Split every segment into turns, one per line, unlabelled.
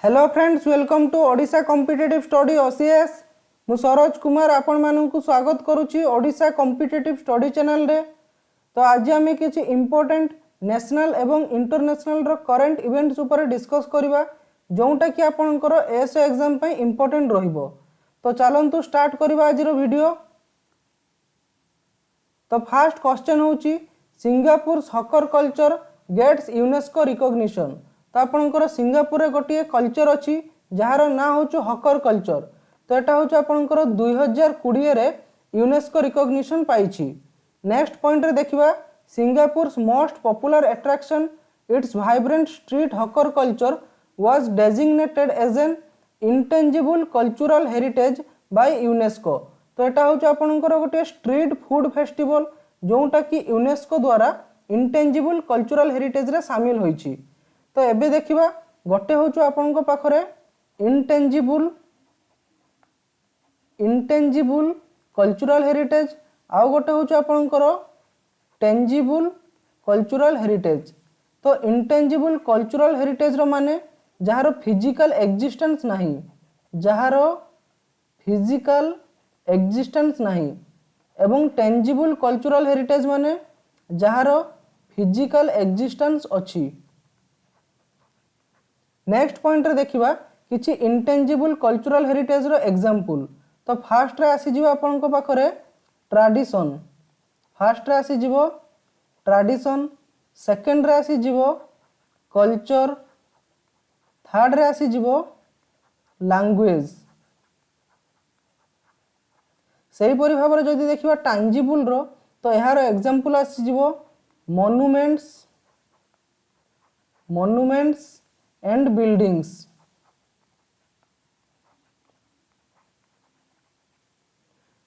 Hello friends, welcome to Odisha competitive study OCS. मु सरोज कुमार आपण मानकु स्वागत करुच्ची ओडिशा कॉम्पिटिटिव स्टडी चैनल रे। तो आज आम किसी इंपोर्टेंट नेशनल एवं इंटरनेशनल रो करंट इवेंट्स ऊपर डिस्कस करबा जोंटा कि आपनकर एसओ एग्जाम पे इंपोर्टेंट रहिबो। तो चलंतु स्टार्ट करबा आज रो वीडियो। तो फर्स्ट क्वेश्चन होची Singapore hawker culture gets UNESCO recognition. तो आपनकर सिंगापुर रे गोटे कल्चर अच्छी जार ना हूँ हॉकर कल्चर। तो यहाँ हूँ आपनकर 2020 रे यूनेस्को रिकॉग्निशन पाइछि। नेक्स्ट पॉइंट रे देखिबा Singapore most popular attraction it's vibrant street hawker culture was designated as an intangible cultural heritage by UNESCO. तो यहाँ हूँ आपनकर गोटे स्ट्रीट फूड फेस्टिवल जोटा कि यूनेस्को द्वारा इंटेंजिबल कल्चरल हेरिटेज रे शामिल होइछि। तो एबे देखिबा गोटे हूँ आपनका पाखरे इंटेंजिबल कल्चरल हेरिटेज आउ गोटे हूँ आपनकर टेंजिबल कल्चरल हेरिटेज। तो इंटेंजिबल कल्चरल हेरिटेज रो माने जहार फिजिकल एक्जिस्टेंस नहीं, जहार फिजिकल एक्जिस्टेंस नहीं, एवं टेंजिबल कल्चरल हेरिटेज माने जहार फिजिकल एक्जिस्टेंस अच्छी। नेक्स्ट पॉइंट रे देखिबा किछि इंटेंजिबल कल्चरल हेरिटेज रो एग्जांपल। तो फास्ट रे आसी जिवो आपनका पाखरे ट्रेडिशन, फास्ट रे आसी जिवो ट्रेडिशन, सेकंड रे आसी जिवो कल्चर, थर्ड रे आसी जिवो लैंग्वेज। सही परि भाबरे जदि देखिबा टैंजिबल रो तो यार एग्जांपल आसी जिवो monuments and buildings.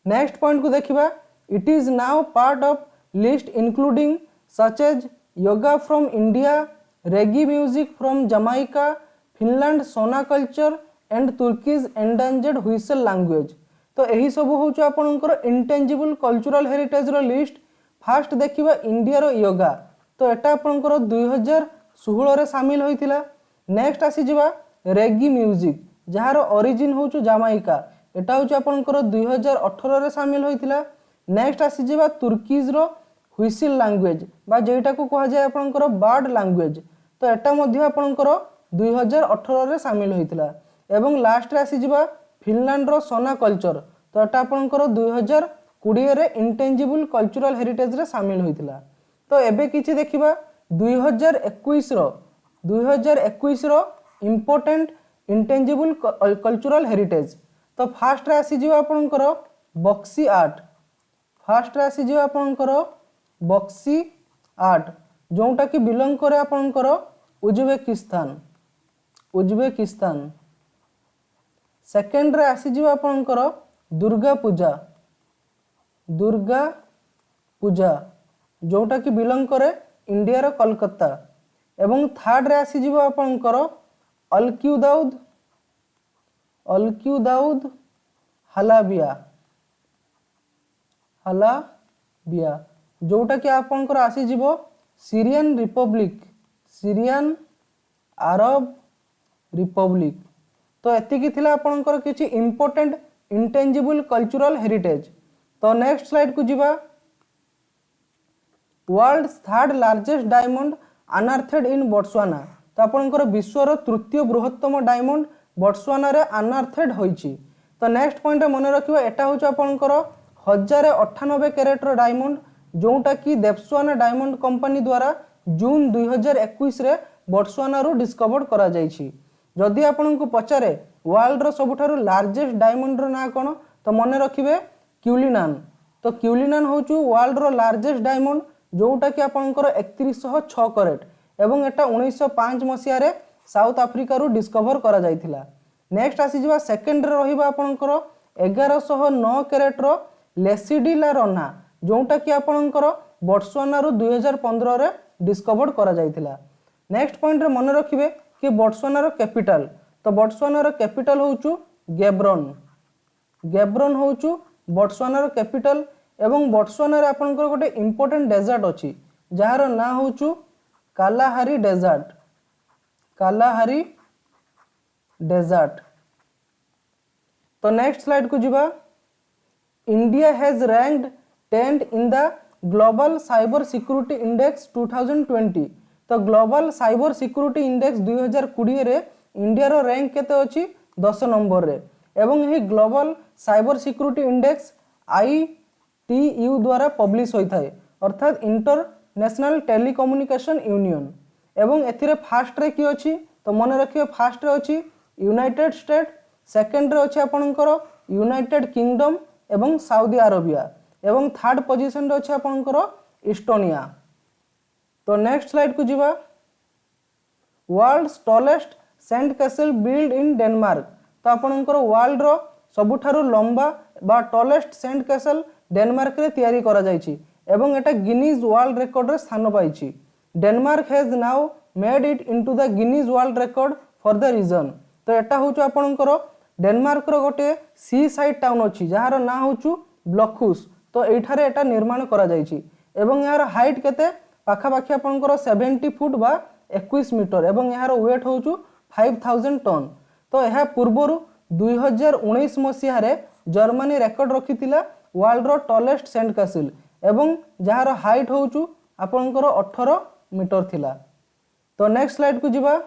Next point को देखिबा it is now part of list including such as yoga from India, reggae music from Jamaica, Finland sauna culture and Turkey's endangered whistle language. तो यही सब हूँ आपनकर इंटेंजिबल कल्चरल हेरिटेज रो लिस्ट। First देखिबा इंडिया रो योगा। तो एटा आपनकर 2016 रे शामिल होइतिला। नेक्स्ट आसी जिबा रेगी म्यूजिक जहार ओरिजिन होचु जमाइका, एटा होचु आपनकर 2018 रे शामिल होइतिला। नेक्स्ट आसी जिबा तुर्कीज रो व्हिसल लैंग्वेज बा जेटा को कहा जाय आपनकर बर्ड लैंग्वेज। तो एटा मध्ये आपनकर 2018 रे शामिल होइतिला। एवं लास्ट रे आसी जिबा फिनलैंड रो सोना कल्चर। तो एटा आपनकर 2020 रे इंटेंजिबल कल्चरल हेरिटेज रे शामिल होइतिला। तो एबे किछि देखिबा 2021 रो इंपोर्टेंट इंटेंजिबल कल्चरल हेरिटेज। तो फास्ट रे आसी जिवो आपनकर बक्सी आर्ट, फास्ट रे आसी जिवो आपनकर बक्सी आर्ट जोटा कि बिलोंग करे आपनकर उज्बेकिस्तान। सेकंड रे आसी जिवो आपनकर दुर्गा पूजा जोटा कि बिलोंग करे इंडिया रो कोलकाता। एवं थर्ड रे आसी जिवो आपनकर अलक्यूदाउद हलाबिया जोटा कि आपनकर आसी जिवो सीरियन अरब रिपब्लिक। तो एतिकी थिला आपनकर किछि इंपोर्टेंट इंटेंजिबल कल्चरल हेरिटेज। तो नेक्स्ट स्लाइड को जिबा वर्ल्ड्स थर्ड लार्जेस्ट डायमंड अनअर्थेड इन बोट्सवाना। तो आपनकर विश्वर तृतीय बृहत्तम डायमंड बोट्सवाना रे अनअर्थेड होइछि। तो नेक्स्ट पॉइंट मन रखिबा एटा होछ आपनकर 1098 कैरेट रो डायमंड जोटा कि देवस्वाना डायमंड कंपनी द्वारा जून 2021 रे बोट्सवाना रो डिस्कवर करा जाइछि। जदि आपनको पचारे वर्ल्ड रो सबुठारु लार्जेस्ट डायमंड रो ना कोन तो मन रखिबे क्यूलिनान। तो क्यूलिनान होछु वर्ल्ड रो लार्जेस्ट डायमंड जोटा कि आपनकर 3106 कैरेट एवं एटा 1905 मसिया रे साउथ अफ्रीका रो डिस्कवर करा जाइथिला। नेक्स्ट आसी जिबा सेकंड रे रहिबा आपनकर 1109 कैरेट रो लेसिडिला रना जोटा कि आपनकर बोट्सवाना रो 2015 रे डिस्कवर करा जाइथिला। नेक्स्ट पॉइंट रे मन रखिबे कि बोट्सवाना रो कैपिटल। तो बोट्सवाना रो कैपिटल होचु गेब्रोन होचु बोट्सवाना रो कैपिटल। एवं बोट्सवाना रे आपनकर गोटे इंपोर्टेंट डेजर्ट अछि जहार ना होचु कालाहारी डेजर्ट। Kalahari desert. तो नेक्स्ट स्लाइड को जीवा। India has ranked 10th in the global cyber security index 2020। तो ग्लोबल साइबर सिक्योरिटी इंडेक्स 2020 रे इंडिया रो रैंक केते अछि 10 नंबर रे। एवं यही global cyber security index ITU द्वारा पब्लिश होता है, अर्थात इंटरनेशनल टेलीकम्युनिकेशन यूनियन। एवं एथिरे फास्ट रे की अछि तो मन रखिए फास्ट रे अछि यूनाइटेड स्टेट, सेकंड रे अछि आपनकर यूनाइटेड किंगडम एवं सऊदी अरेबिया, एवं थर्ड पोजीशन रे अछि आपनकर इस्टोनिया। तो नेक्स्ट स्लाइड को जीवा। World's tallest sand castle build in Denmark. तो आपनकर वर्ल्ड रो सबुठारु लंबा बा टॉलेस्ट सैंड कैसल डेनमार्क रे तयारी करा जायछि एवं एटा गिनीज वर्ल्ड रिकॉर्ड रे स्थान पाइछि। Denmark has now made it into the Guinness World record for the reason. तो एटा होछु आपनकर डेनमार्क रो गोटे सी साइड टाउन अछि जहार ना होछु ब्लॉकहुस। तो एठारे एटा निर्माण करा जायछि एवं यार हाइट केते पाखा पाखी आपनकर 70 फुट बा 21 मीटर एवं यार वेट होछु 5000 टन। तो यह पूर्वरु 2019 मसीह रे जर्मनी रेकॉर्ड रखिथिला वर्ल्ड रो टॉलेस्ट सैंड कैसल एवं जहार हाइट होछु आपनकर 18 मीटर थिला। तो नेक्स्ट स्लाइड को जीवा।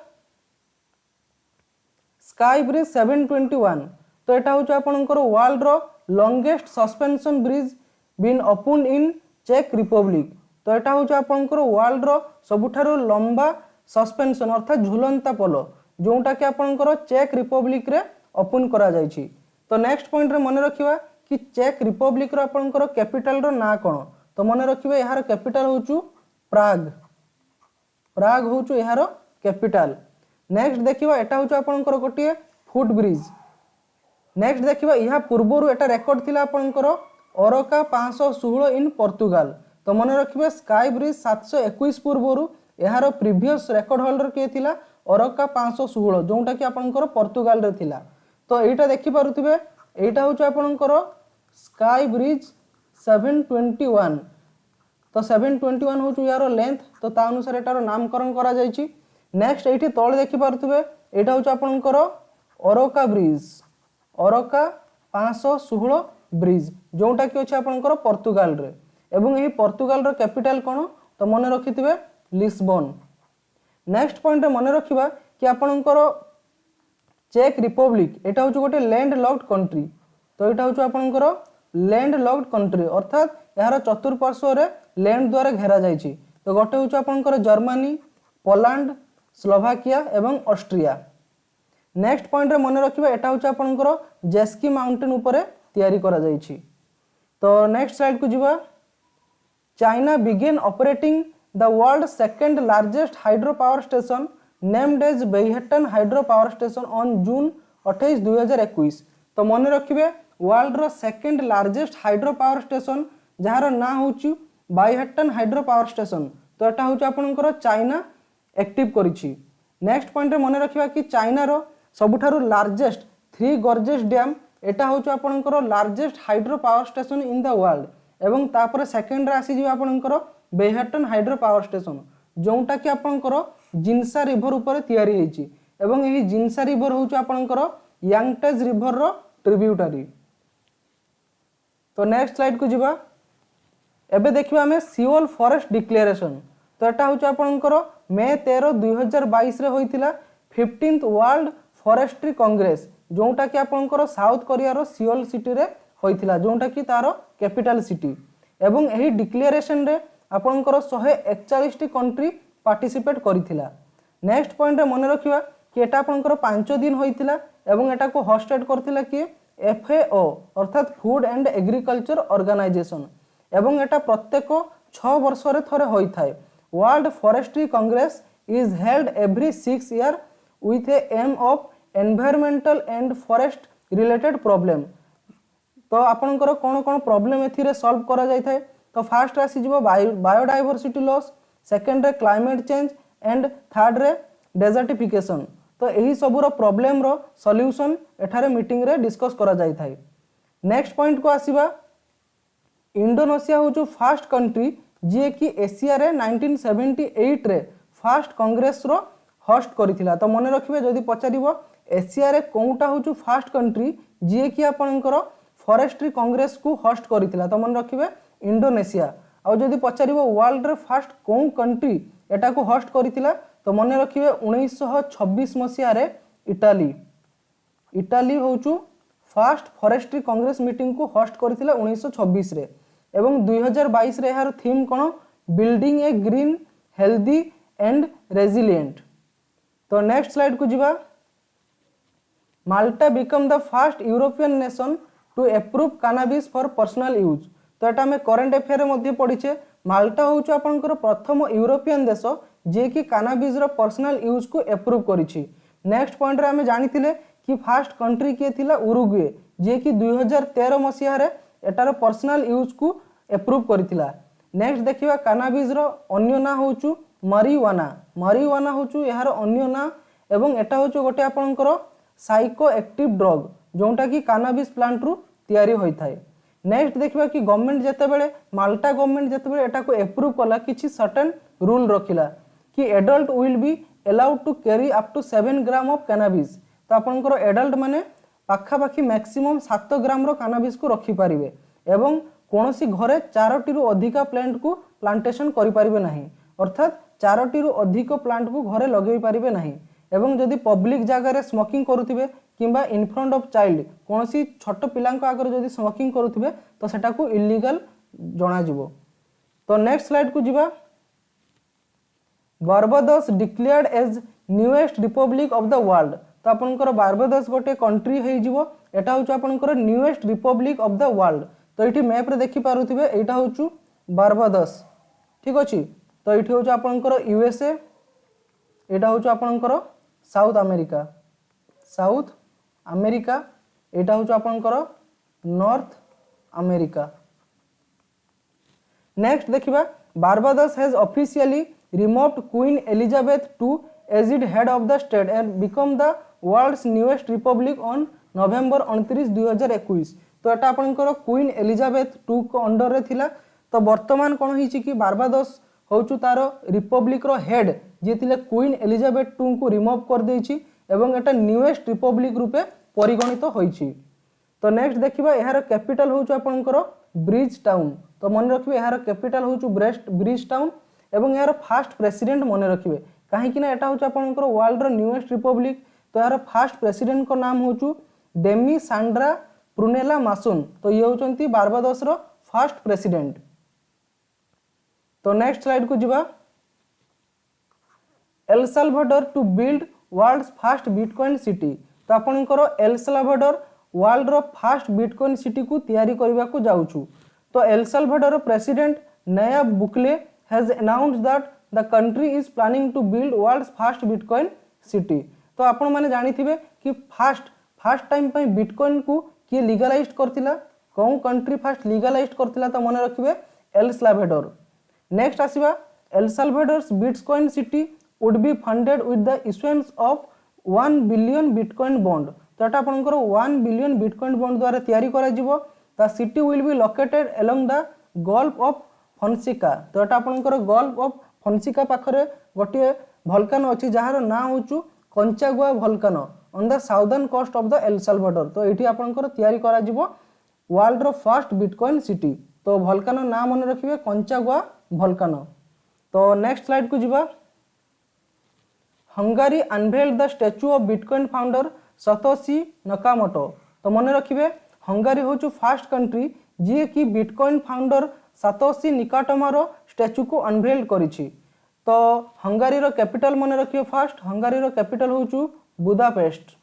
Sky bridge 721। तो एटा होछु आपनकर वर्ल्ड रो longest suspension bridge been opened in चेक रिपब्लिक। तो एटा होछु आपनकर वर्ल्ड रो सबुठारु लंबा सस्पेंशन अर्थात झुलंता पोल जोटा कि आपनकर चेक रिपब्लिक रे ओपन करा जायछि। तो नेक्स्ट पॉइंट रे मन रखिबा कि चेक रिपब्लिक रो आपनकर कैपिटल रो ना कोन। तो मन रखिबा यार कैपिटल होछु प्राग। प्राग होछु यार कैपिटल। नेक्स्ट देखिबा एटा होछु आपनकर गोटिए फुट ब्रिज। नेक्स्ट देखिबा यहा पूर्वरु एटा रेकॉर्ड थिला आपनकर ओरोका 516 इन पोर्तुगाल। तो मन रखिबा स्काई ब्रिज 721 पूर्वरु यार प्रीवियस रेकॉर्ड होल्डर के थिला ओरोका 516 जोटा कि आपनकर पोर्तुगाल रे थिला। तो एटा देखि पारुथिबे एटा होछु आपनकर स्काई ब्रिज 721। तो 721 होछु यार लेंथ। तो ता अनुसार एटार नामकरण करा जायछि। नेक्स्ट एठी तळ देखि पारुथिबे एटा होछु आपनकर ओरोका ब्रिज, ओरोका 516 ब्रिज जोटा कि अछि आपनकर पोर्तुगाल रे। एवं एही पोर्तुगाल रो कैपिटल कोन तो मन रखिथिबे लिस्बन। नेक्स्ट पॉइंट मन रखिबा कि आपनकर चेक रिपब्लिक एटा होछु गोटे लैंड लॉक्ड कंट्री। तो एटा होछु आपनकर लैंड लॉक्ड कंट्री अर्थात यार चतुर्पार्श्व रे लैंड द्वारा घेरा जायछि। तो गोटे होछु आपनकर जर्मनी, पोलैंड, स्लोवाकिया एवं ऑस्ट्रिया। नेक्स्ट पॉइंट रे मन रखिबा एटा होछु आपनकर जेस्की माउंटेन ऊपर तयारी करा जायछि। तो नेक्स्ट स्लाइड को जीवा। China began operating the world's second largest hydro power station named as Bayhattan Hydro Power Station on June 28, 2021। तो मन रखिबे वर्ल्ड रो second largest hydro power station जहार ना होछु बायहट्टन हाइड्रो पावर स्टेशन। तो एटा होछु आपनकर चाइना एक्टिव करिछि। नेक्स्ट पॉइंट रे मन रखिबा कि चाइना रो सबुठारु लार्जेस्ट 3 गॉर्जेस डैम एटा होछु आपनकर largest hydro power station in the world. एवं तापर सेकंड रे आसी जिवा आपनकर बेहटन हाइड्रो पावर स्टेशन जोटा कि आपनकर जिनसा रिवर ऊपर तयारी हेछि। एवं एही जिनसा रिवर होछु आपनकर यांगटेज रिवर रो ट्रिब्यूटरी। तो नेक्स्ट स्लाइड को जीवा। एबे देखिबा हमें सिओल फॉरेस्ट डिक्लेरेशन। तो एटा होछु आपनकर मई 13, 2022 रे होइतिला 15th वर्ल्ड फॉरेस्ट्री कांग्रेस जोटा कि आपनकर साउथ कोरिया रो सिओल सिटी रे होइतिला जोटा कि तारो कैपिटल सिटी। एवं एही डिक्लेरेशन रे आपनकर 141 टी कंट्री पार्टिसिपेट करिथिला। नेक्स्ट पॉइंट रे मन रखिबा कि एटा आपनकर 5 दिन होइतिला एवं एटा को होस्टेड करथिला कि FAO अर्थात फूड एंड एग्रीकल्चर ऑर्गेनाइजेशन। एवं एटा प्रत्येक 6 वर्ष रे थरे होई थाए। World Forestry Congress is held every 6 year with a aim of environmental and forest related problem. तो आपनकर कोन कोन प्रॉब्लम एथिरे सॉल्व करा जाय थाए। तो फास्ट आसी जीवो बायोडाइवर्सिटी लॉस, सेकंड रे क्लाइमेट चेंज एंड थर्ड रे डेजर्टिफिकेशन। तो यही सबुर प्रॉब्लम रो सॉल्यूशन एठारे मीटिंग रे डिस्कस करा जाय थाए। नेक्स्ट पॉइंट को आसीबा इंडोनेशिया होचु फर्स्ट कंट्री जे कि एशिया रे 1978 रे फर्स्ट कांग्रेस रो होस्ट करिथिला। तो मन रखिबे जदि पचारिबो एशिया रे कोउटा होचु फास्ट कंट्री जी कि आपनकर फॉरेस्ट्री कांग्रेस को होस्ट करितला तो मन रखिबे इंडोनेशिया। आ जदि पचारिबो वर्ल्ड रे फास्ट कोउ कंट्री एटा को होस्ट करितला तो मन रखिबे 1926 मसिया रे इटाली। इटाली होचु फास्ट फॉरेस्ट्री कांग्रेस मीटिंग को होस्ट करितला 1926 रे। एवं 2022 रे यार थीम कोन building a green healthy and resilient. तो नेक्स्ट स्लाइड को जिबा Malta become the first European nation to approve cannabis for personal use. तो एटा में करंट अफेयर मध्ये पढिछे माल्टा होउछ आपनकर प्रथम यूरोपियन देश जे कि कैनाबिस रो पर्सनल यूज को अप्रूव करिछि। नेक्स्ट पॉइंट रे हमें जानिथिले कि फर्स्ट कंट्री के थिला उरुग्वे जे कि 2013 मसिया रे एटार पर्सनल यूज को अप्रूव करिथिला। नेक्स्ट देखिबा कैनाबिस रो अन्य ना होउछु marijuana। marijuana होउछु यार अन्य ना एवं एटा होउछु गोटे आपनकर साइको एक्टिव ड्रग जोंटा कि कैनाबिस प्लांट रु तयारी होई थाए। नेक्स्ट देखिबा कि गवर्नमेंट जते बेले माल्टा गवर्नमेंट जते बेले एटा को अप्रूव कला किछि सर्टेन रूल रखिला कि adult will be allowed to carry up to 7 gram of cannabis. तो आपनकर एडल्ट माने पाखा पाखी मैक्सिमम 7 ग्राम रो कैनाबिस को रखि परिबे एवं कोनोसी घरे 4टी रु अधिक प्लांट को प्लांटेशन करि परिबे नाही अर्थात 4टी रु अधिक प्लांट को घरे लगेई परिबे नाही। एवं जदि पब्लिक जगह रे स्मोकिंग करूथिबे किंबा इन फ्रंट ऑफ चाइल्ड कोनोसी छोट पिलांको आगर जदि स्मोकिंग करूथिबे तो सेटा को इलीगल जणा जिवो। तो नेक्स्ट स्लाइड को जिबा Barbados declared as newest republic of the world. तो आपनकर बारबाडोस गोटे कंट्री हे जिवो एटा होछ आपनकर newest republic of the world. तो एठी मैप रे देखि पारुथिबे एटा होछ बारबाडोस ठीक अछि। तो एठी होछ आपनकर यूएसए एटा होछ आपनकर साउथ अमेरिका एटा होछ आपनकर नॉर्थ अमेरिका। नेक्स्ट देखिबा Barbados has officially removed queen Elizabeth II as its head of the state and become the world's newest republic on November 29, 2021। तो एटा आपनकर क्वीन एलिजाबेथ II को अंडर रे थिला। तो वर्तमान कोन हिची कि बारबाडोस होचु तार रिपब्लिक रो हेड जे थिले क्वीन एलिजाबेथ II को रिमूव कर देछि एवं एटा न्यूएस्ट रिपब्लिक रूपे परिगणित होइछि। तो नेक्स्ट देखिबा एहार कैपिटल होचु आपनकर ब्रिज टाउन। तो मन रखिबे एहार कैपिटल होचु ब्रिज टाउन एवं यार फर्स्ट प्रेसिडेंट मन रखिबे काहे कि ना एटा होचु आपनकर वर्ल्ड रो न्यूएस्ट रिपब्लिक। तो यार फर्स्ट प्रेसिडेंट को नाम होचु डेमी सांड्रा प्रुनेला मासुन। तो ये होचंती बारबाडोस रो फर्स्ट प्रेसिडेंट। तो नेक्स्ट स्लाइड को जिबा El Salvador to build world's first bitcoin city. तो आपनकर एल साल्वाडोर वर्ल्ड रो फर्स्ट बिटकॉइन सिटी को तयारी करबा को जाउछु। तो El Salvador president Nayib Bukele has announced that the country is planning to build world's first bitcoin city। तो आपण माने जानि थिबे कि फर्स्ट टाइम पई बिटकॉइन को के लीगलाइज्ड करथिला कोन कंट्री फर्स्ट लीगलाइज्ड करथिला तो मन रखिबे एल साल्वाडोर। नेक्स्ट आसीबा El Salvador's bitcoin city would be funded with the issuance of 1 billion bitcoin bond. तो एटा आपनकर 1 बिलियन बिटकॉइन बॉन्ड द्वारा तयारी करा जिवो। The city will be located along the Gulf of Fonseca. तो एटा आपनकर गल्फ ऑफ फॉन्सिका पाखरे गोटे वोल्केनो अछि जहार ना होचु Conchagua volcano on the southern coast of the El Salvador. तो एठी आपनकर तयारी करा जिवो वर्ल्ड रो फर्स्ट बिटकॉइन सिटी। तो वोल्केनो ना मन रखिबे कंचागुआ वोल्केनो। तो नेक्स्ट स्लाइड को जिबा Hungary unveiled the statue of bitcoin founder Satoshi Nakamoto. तो मन रखिबे हंगारी होचु फर्स्ट कंट्री जे कि बिटकॉइन फाउंडर सातोशी निकाटोमारो स्टैच्यू को अनवेल्ड करिछि। तो हंगारी रो कैपिटल मन रखियो फर्स्ट हंगारी रो कैपिटल होचु बुदापेस्ट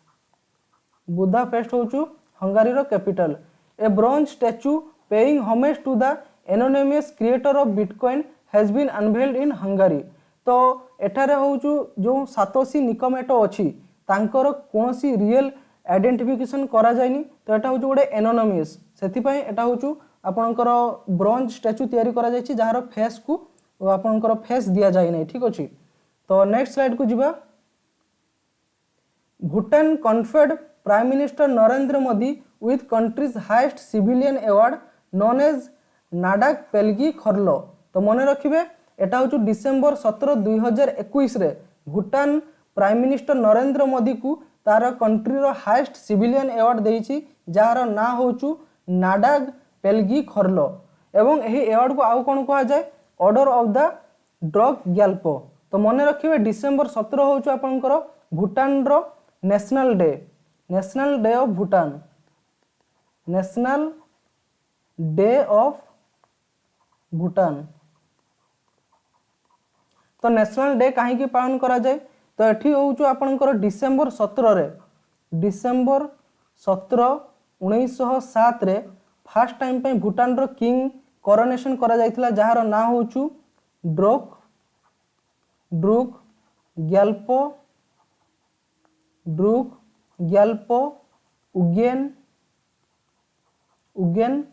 होचु हंगारी रो capital. A bronze statue paying homage to the anonymous creator of bitcoin has been unveiled in Hungary. तो एठारे होचु जो सातोशी निकामोटो अछि तांकर कोनोसी रियल आइडेंटिफिकेशन करा जायनी। तो एटा होचु गोटे एनोनिमस सेति पय एटा होचु आपनकर ब्रोंज स्टैच्यू तयारी करा जायछि जहार फेस को आपनकर फेस दिया जाय नै ठीक अछि। तो नेक्स्ट स्लाइड को जिबा Bhutan conferred prime minister Narendra Modi with country's highest civilian award known as Ngadag Pelgi Khorlo. तो मन रखिबे एटा होचु डिसेंबर 17 2021 रे भूटान प्राइम मिनिस्टर नरेंद्र मोदी को तार कंट्री रो हाईएस्ट सिविलियन अवार्ड देइछि जार ना होचु नाडाग पेल्गी खरलो एवं एही अवार्ड को आउ कोन कहा जाय order of the Druk Gyalpo. तो मन रखिए डिसेंबर 17 होचु आपनकर भूटान रो national day of Bhutan, national day of Bhutan. तो नेशनल डे कहीं पालन करा जाए तो एठी होचु आपनकर डिसेंबर 17 रे, डिसेंबर 17 1907 रे फर्स्ट टाइम पे भूटान रो किंग कोरोनेशन करा जायतिला जहार ना होचु ड्रुक ग्याल्पो उगेन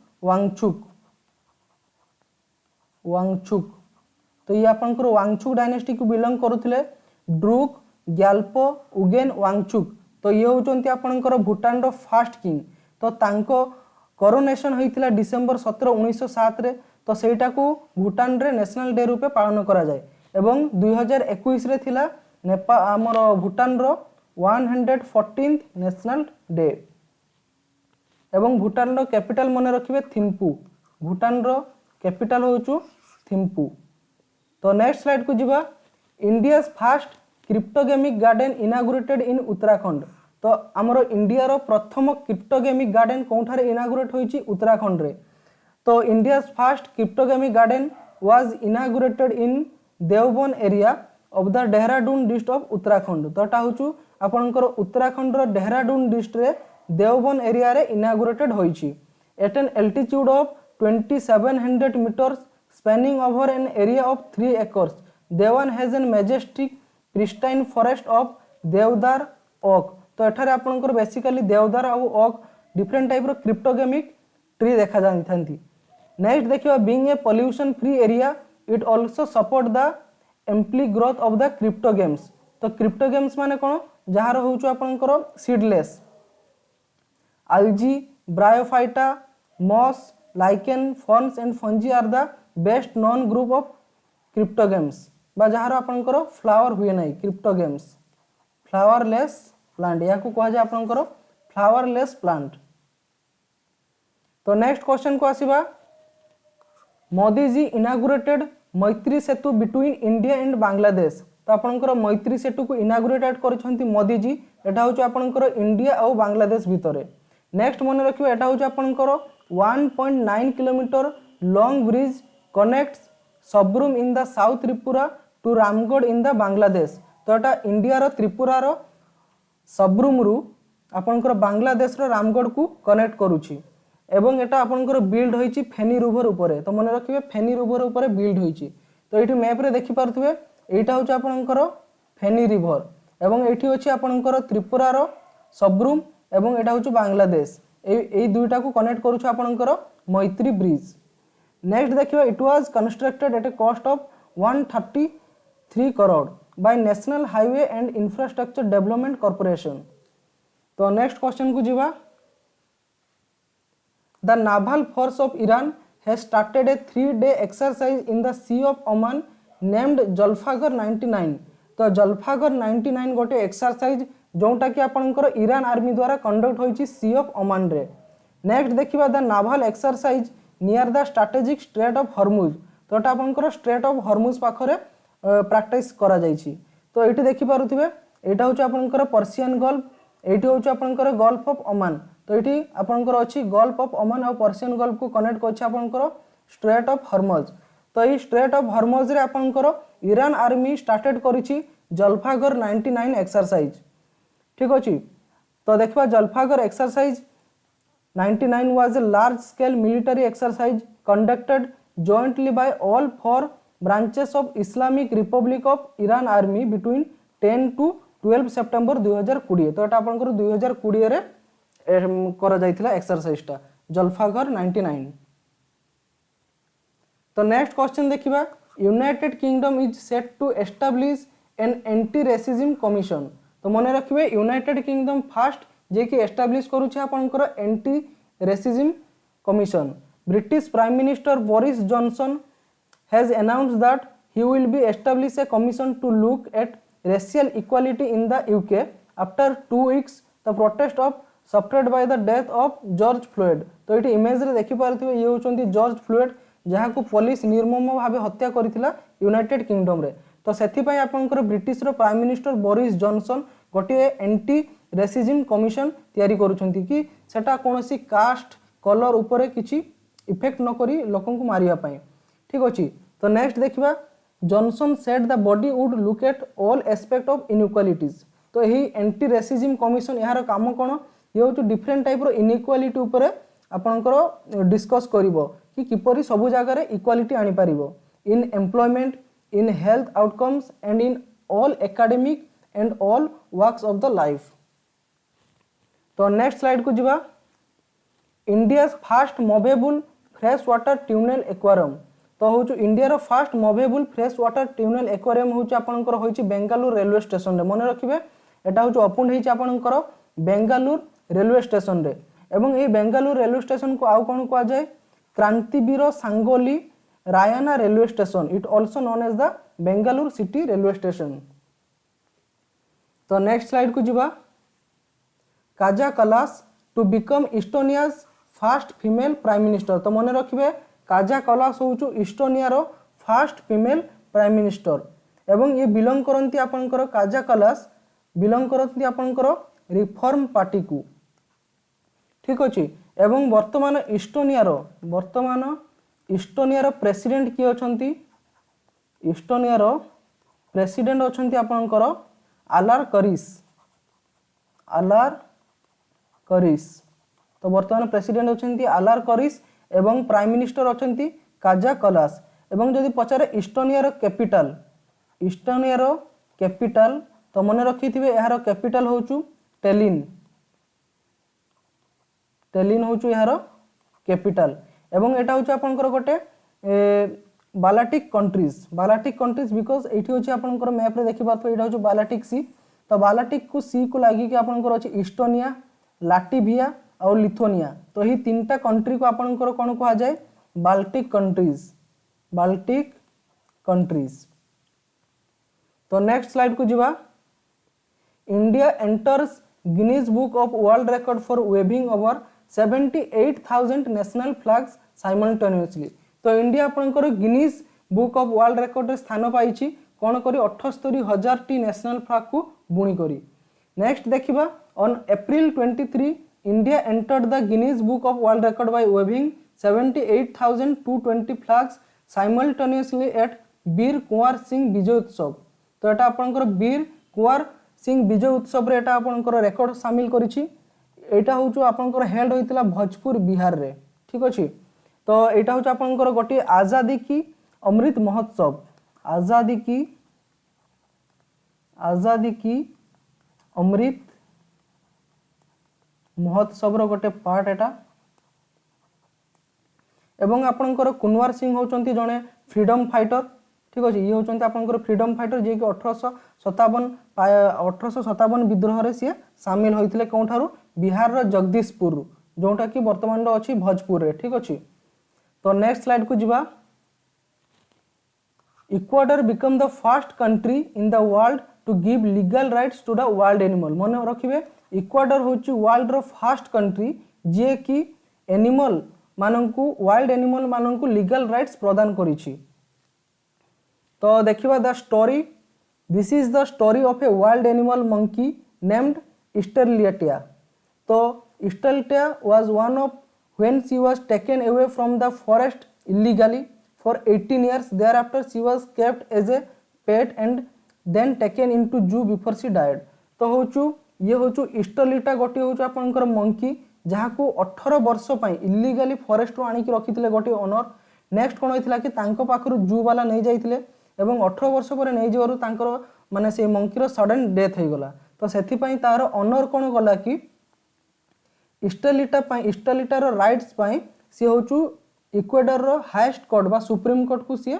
वांगचुक। तो ये आपनकर वांगचुक डायनेस्टी को बिलोंग करुथिले ड्रुक ग्याल्पो उगेन वांगचुक। तो ये होचंती आपनकर भूटान रो फर्स्ट किंग। तो तांको कोरोनेशन होइतिला डिसेंबर 17 1907 रे। तो सेटा को भूटान रे नेशनल डे रूपे पालन करा जाय एवं 2021 रे थिला नेपाल हमर भूटान रो 114th नेशनल डे। एवं भूटान रो कैपिटल मन रखिबे थिम्पू, भूटान रो कैपिटल होचु थिम्पू। तो नेक्स्ट स्लाइड को जिबा India first cryptogamic garden inaugurated in Uttarakhand. तो हमरो इंडिया रो प्रथम क्रिप्टोगेमिक गार्डन कोठारे इनागुरेट होईची उत्तराखंड रे। तो India first cryptogamic garden was inaugurated in Deoban area of the Dehradun district of Uttarakhand. तो ता होचु आपनकर उत्तराखंड रो देहरादून डिस्ट्रिक्ट रे देवबन एरिया रे इनागुरेटेड होईची at an altitude of 2700 meters spanning over an area of 3 acres. Devan has an majestic pristine forest of देवदार okay. तो एठारे आपनकर बेसिकली देवदार और ओक डिफरेंट टाइप रो क्रिप्टोगेमिक ट्री देखा जाथांती। नेक्स्ट देखियो being a pollution free area it also support the amply growth of the crypto games. तो crypto games माने कोन जहार होउछु आपनकर seedless algae, bryophyta, moss, lichen, ferns and fungi are the best known group of crypto games। बा जहार आपनकर flower हुए नहीं crypto games flowerless plant या को कहा जाय आपनकर फ्लावरलेस प्लांट। तो नेक्स्ट क्वेश्चन को आसीबा Modi ji inaugurated Maitri Setu between India and Bangladesh. तो आपनकर मैत्री सेतु को इनागुरेटेड करछंती मोदी जी। एटा होछ आपनकर इंडिया और बांग्लादेश भितरे। नेक्स्ट मन रखियो एटा होछ आपनकर 1.9 kilometre long bridge connects Sabroom in the south Tripura to Ramgarh in the Bangladesh. तो एटा इंडिया रो त्रिपुरा रो सबरूम रु आपनकर बांग्लादेश रो रामगढ़ को कनेक्ट करूची एवं एटा आपनकर बिल्ड होईची फेनी रिवर ऊपर। तो मन रखिबे फेनी रिवर ऊपर बिल्ड होईची। तो एठी मैप रे देखि पारथुबे एटा होछ आपनकर फेनी रिवर एवं एठी होची आपनकर त्रिपुरा रो सबरूम एवं एटा होची बांग्लादेश। ए दुईटा को कनेक्ट करूछ आपनकर मैत्री ब्रिज। नेक्स्ट देखियो it was constructed at a cost of 133 crore by national highway and infrastructure development corporation. तो नेक्स्ट क्वेश्चन को जीवा the naval force of Iran has started a 3-day exercise in the sea of Oman named Zolfaghar 99। तो Zolfaghar 99 गोटे exercise जोटा कि आपनकर Iran army द्वारा conduct होईची सी ऑफ ओमान रे। नेक्स्ट देखिबा the naval exercise near the strategic straight of Hormuz. तो एटा आपनकर स्ट्रेट ऑफ हॉर्मुज पाखरे प्रैक्टिस करा जाईची। तो एठी देखि पारुथिबे एटा होची आपनकर पर्शियन गल्फ, एठी होची आपनकर गल्फ ऑफ ओमान। तो एठी आपनकर अछि गल्फ ऑफ ओमान और पर्शियन गल्फ को कनेक्ट करछि आपनकर स्ट्रेट ऑफ हॉर्मुज। तो ई स्ट्रेट ऑफ हॉर्मुज रे आपनकर ईरान आर्मी स्टार्टेड करिछि जल्फागर 99 एक्सरसाइज। ठीक अछि। तो देखबा जल्फागर exercise 99 was a large scale military exercise conducted jointly by all 4 branches of Islamic Republic of Iran army between 10 to 12 September 2020। तो एटा आपनकर 2020 रे करा जायतिला एक्सरसाइज टा जल्फागर 99। तो नेक्स्ट क्वेश्चन देखिबा United Kingdom is set to establish an anti racism commission. तो मन रखिबे यूनाइटेड किंगडम फर्स्ट जे कि एस्टैब्लिश करूछ आपनकर anti racism commission. British prime minister Boris Johnson has announced that he will be establish a commission to look at racial equality in the UK after 2 weeks the protest of suffered by the death of George Floyd. तो ये image रे देखि पारथिबे ये होचंती George Floyd जहाँ को police निर्मम भाव हत्या करथिला यूनाइटेड किंगडम रे। तो सेथि पई आपनकर ब्रिटिश रो प्राइम मिनिस्टर बोरिस जॉनसन गोटे एंटी रेसिज्म कमिशन तयारी करूछंती कि सेटा कोनोसी कास्ट कलर उपरे किछि इफेक्ट न करी लोकन को मारिया पई। ठीक अछि। तो नेक्स्ट देखिबा Johnson said the body would look at all aspect of inequalities. तो यही एंटी रेसिज्म कमिशन यार काम कोन ये होचु डिफरेंट टाइप रो इनइक्वालिटी उपरे आपनकर डिस्कस करिवो कि किपरि सब जगह रे इक्वालिटी आनी पारिबो in employment in health outcomes and in all academic and all works of the life. तो नेक्स्ट स्लाइड को जिबा India's first movable fresh water tunnel aquarium. तो होचु इंडिया रो first movable fresh water tunnel aquarium होचु आपनकर होइछि Bengaluru railway station रे। मन रखिबे एटा होचु ओपन हेछि आपनकर बेंगालुरु रेलवे स्टेशन रे। एवं ए बेंगालुरु रेलवे स्टेशन को आउ कोन को जाय Krantiveer Sangolli Rayanna railway station. It also known as the Bengaluru city railway station. तो नेक्स्ट स्लाइड को जिबा Kaja Kallas to become Estonia's first female prime minister. तो मन रखिबे काजा कलास होचु इस्टोनिया रो फास्ट फीमेल प्राइम मिनिस्टर। एवं ये बिलोंग करंती आपनकर काजा कलास बिलोंग करंती आपनकर रिफॉर्म पार्टी को। ठीक अछि। एवं वर्तमान इस्टोनिया रो प्रेसिडेंट किए अछंती इस्टोनिया रो प्रेसिडेंट अछंती आपनकर आलार करिस। तो वर्तमान प्रेसिडेंट अछंती आलार करिस एवं प्राइम मिनिस्टर अछंती काजा कलास। एवं जदि पचारे इस्टोनिया रो कैपिटल तो मन रखिथिबे यार कैपिटल होचु टेलिन होचु यार कैपिटल। एवं एटा होचु आपनकर गोटे बालाटिक कंट्रीज बिकॉज एठी होचि आपनकर मैप रे देखि पाथो एटा होचु बालाटिक सी। तो बालाटिक को सी को लागी कि आपनकर अछि इस्टोनिया लाटविया और लिथुआनिया। तो ही तीनटा कंट्री को आपनकर कोन कहा जाय बाल्टिक कंट्रीज। तो नेक्स्ट स्लाइड को जिबा India enters Guinness book of world record for waving over 78,000 national flags simultaneously. तो इंडिया आपनकर Guinness book of world record रे स्थान पाइछि कोन करी 78,000 टी नेशनल फ्लैग को बुणी करी। नेक्स्ट देखिबा on April 23 India entered the Guinness book of world record by waving 78,220 flags simultaneously at Veer Kunwar Singh Vijay Utsav. तो एटा आपनकर वीर कुंवर सिंह विजय उत्सव रे एटा आपनकर रिकॉर्ड शामिल करिछि। एटा होचु आपनकर हेल्ड होइतिला भोजपुर बिहार रे। ठीक अछि। तो एटा होचु आपनकर गोटी आजादी की अमृत महोत्सव आजादी की अमृत महोत्सव रो गोटे पार्ट एटा। एवं आपनकर कुनवर सिंह होचंती जने फ्रीडम फाइटर। ठीक अछि। ये होचंती आपनकर फ्रीडम फाइटर जे कि 1857 विद्रोह रे से शामिल होइतिले कोठारु बिहार रो जगदीशपुर जोटा कि वर्तमान रो अछि भोजपुर रे। ठीक अछि। तो नेक्स्ट स्लाइड को जिबा Ecuador become the first country in the world to give legal rights to the wild animal. मन रखिबे इक्वाडोर होची वर्ल्ड रो फर्स्ट कंट्री जे कि एनिमल माननकु वाइल्ड एनिमल माननकु लीगल राइट्स प्रदान करिछि। तो देखिबा the story this is the story of a wild animal monkey named Estrellita. तो Estrellita was one of when she was taken away from the forest illegally for 18 years. Thereafter she was kept as a pet and then taken into zoo before she died. तो होचु ये होचु स्टेरलिया गोटी होचु आपनकर monkey जहा को 18 वर्ष पई illegally forest रो आनी कि रखिथिले गोटी ओनर। नेक्स्ट कोन होइथिला कि तांको पाखरु जू वाला नै जाइथिले एवं 18 वर्ष पर नै जेवरु तांकर माने से मंकी रो सडन डेथ हो गला। तो सेथि पई तार ओनर कोन गला कि स्टेरलिया रो राइट्स पई से होचु इक्वाडोर रो हाईएस्ट कोर्ट बा सुप्रीम कोर्ट को सी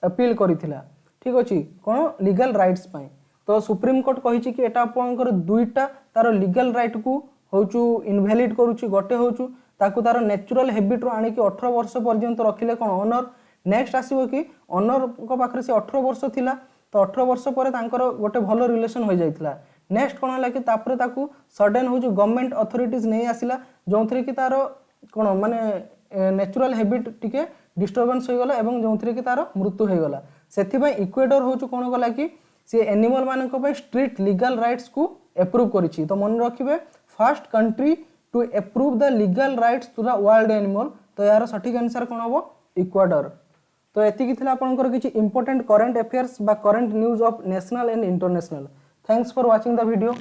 अपील करिथिला। ठीक अछि। कोन लीगल राइट्स पई तो सुप्रीम कोर्ट कहिछि कि एटा आपनकर दुईटा तार लीगल राइट को होचु इनवैलिड करूछि। गोटे होचु ताकू तार नेचुरल हैबिट रो आनी कि 18 वर्ष पर्यंत रखिले कोन ओनर। नेक्स्ट आसीबो कि ओनर को पाखरे से 18 वर्ष थिला तो 18 वर्ष परे तांकर गोटे भलो रिलेशन हो जाइथिला। नेक्स्ट कौन है कि तापर ताकू सडन हो गवर्नमेंट अथॉरिटीज नहीं आसिला जो कि तार कौन माने नेचुरल हैबिट टिके डिस्टर्बेंस हो गला एवं जो कि तार मृत्यु हो गला से इक्वेडर हो कौन कला कि सी एनिमल मानक स्ट्रिक्ट लीगल राइट्स को एप्रूव करिछि तो मन रखिबे first country to approve the legal rights to the world animal तो यार सठिक आंसर कौन हम इक्वाडर तो एतिकी थिला आपनकर किछि इंपोर्टेंट करंट अफेयर्स बा current news of national and international thanks for watching the video.